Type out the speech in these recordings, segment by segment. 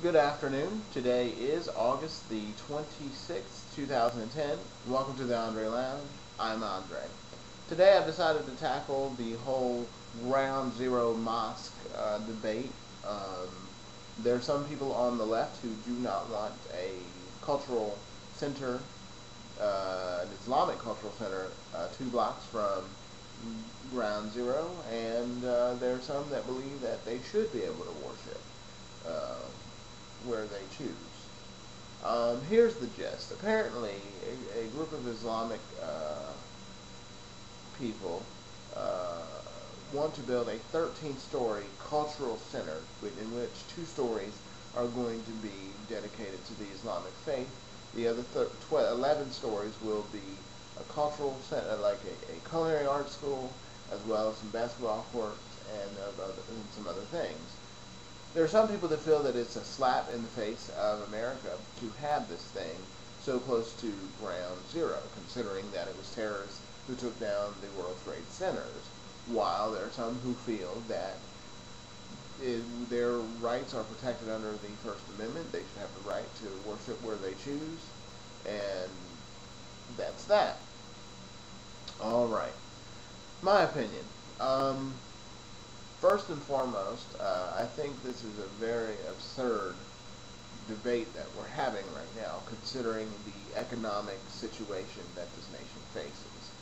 Good afternoon. Today is August the 26th, 2010. Welcome to the Andre Lounge. I'm Andre. Today I've decided to tackle the whole Ground Zero Mosque debate. There are some people on the left who do not want a cultural center, an Islamic cultural center, 2 blocks from Ground Zero, and there are some that believe that they should be able to worship Uh, where they choose. Here's the gist. Apparently, a group of Islamic people uh, want to build a 13-story cultural center in which 2 stories are going to be dedicated to the Islamic faith. The other 11 stories will be a cultural center, like a culinary arts school, as well as some basketball courts and some other things. There are some people that feel that it's a slap in the face of America to have this thing so close to Ground Zero, considering that it was terrorists who took down the World Trade Centers, while there are some who feel that their rights are protected under the First Amendment. They should have the right to worship where they choose, and that's that. All right. My opinion. First and foremost, I think this is a very absurd debate that we're having right now, considering the economic situation that this nation faces.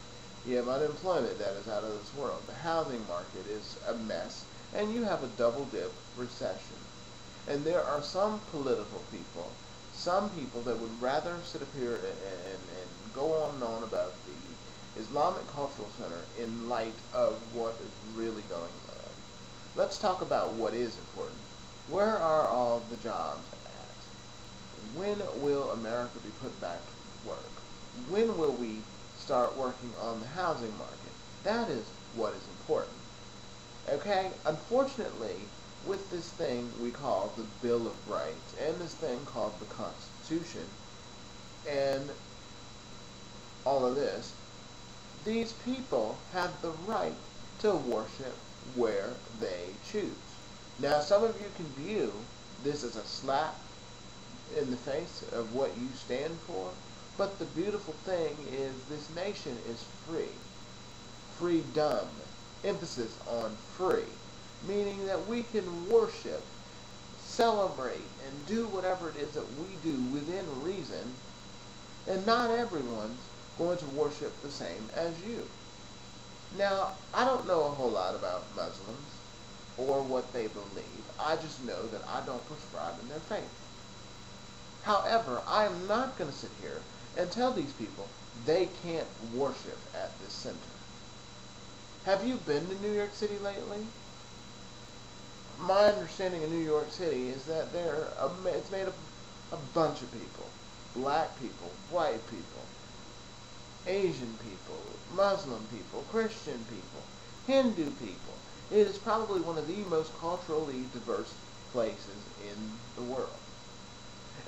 You have unemployment that is out of this world. The housing market is a mess, and you have a double-dip recession. And there are some political people, some people that would rather sit up here and go on and on about the Islamic Cultural Center in light of what is really going on. Let's talk about what is important. Where are all the jobs at? When will America be put back to work? When will we start working on the housing market? That is what is important. Okay? Unfortunately, with this thing we call the Bill of Rights and this thing called the Constitution and all of this, these people have the right to worship where they choose. Now, some of you can view this as a slap in the face of what you stand for, but the beautiful thing is this nation is free. Freedom. Emphasis on free. Meaning that we can worship, celebrate, and do whatever it is that we do within reason, and not everyone's going to worship the same as you. Now, I don't know a whole lot about Muslims or what they believe. I just know that I don't prescribe in their faith. However, I am not going to sit here and tell these people they can't worship at this center. Have you been to New York City lately? My understanding of New York City is that it's made up of a bunch of people. Black people, white people, Asian people, Muslim people, Christian people, Hindu people. It is probably one of the most culturally diverse places in the world.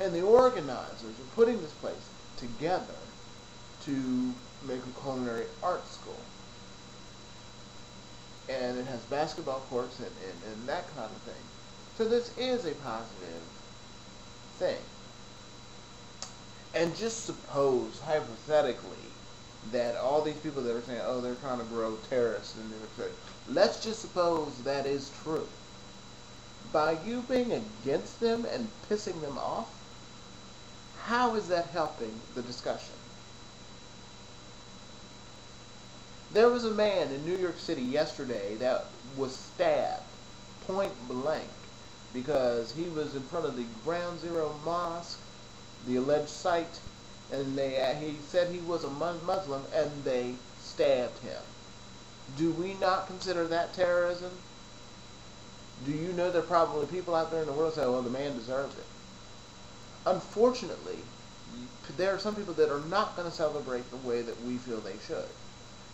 And the organizers are putting this place together to make a culinary arts school. And it has basketball courts and that kind of thing. So this is a positive thing. And just suppose, hypothetically, that all these people that are saying, oh, they're trying to grow terrorists in New York City. Let's just suppose that is true. By you being against them and pissing them off, how is that helping the discussion? There was a man in New York City yesterday that was stabbed point blank because he was in front of the Ground Zero Mosque, the alleged site, and he said he was a Muslim, and they stabbed him. Do we not consider that terrorism? Do you know there are probably people out there in the world saying, well, the man deserves it? Unfortunately, there are some people that are not going to celebrate the way that we feel they should.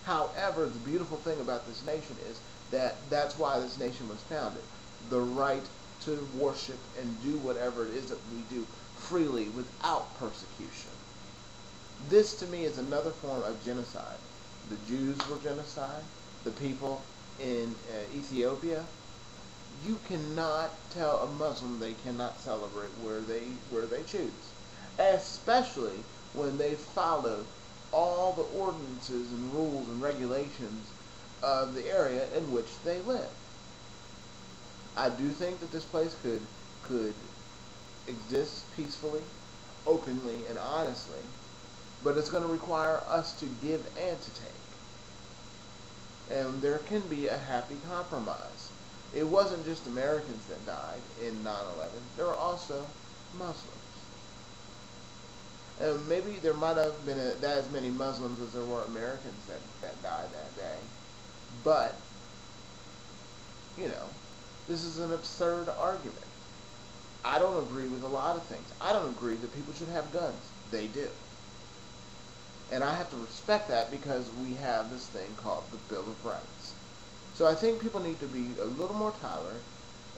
However, the beautiful thing about this nation is that that's why this nation was founded. The right to worship and do whatever it is that we do freely without persecution. This, to me, is another form of genocide. The Jews were genocide. The people in Ethiopia, You cannot tell a Muslim they cannot celebrate where they choose, especially when they follow all the ordinances and rules and regulations of the area in which they live. I do think that this place could exist peacefully, openly, and honestly, but it's going to require us to give and to take. And there can be a happy compromise. It wasn't just Americans that died in 9/11. There were also Muslims. And maybe there might have been that as many Muslims as there were Americans that died that day. But, you know, this is an absurd argument. I don't agree with a lot of things. I don't agree that people should have guns. They do. And I have to respect that because we have this thing called the Bill of Rights. So I think people need to be a little more tolerant,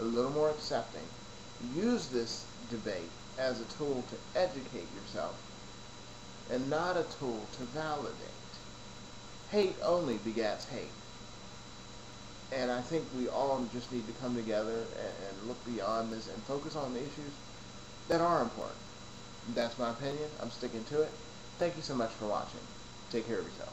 a little more accepting. Use this debate as a tool to educate yourself and not a tool to validate. Hate only begets hate. And I think we all just need to come together and look beyond this and focus on the issues that are important. That's my opinion. I'm sticking to it. Thank you so much for watching. Take care of yourself.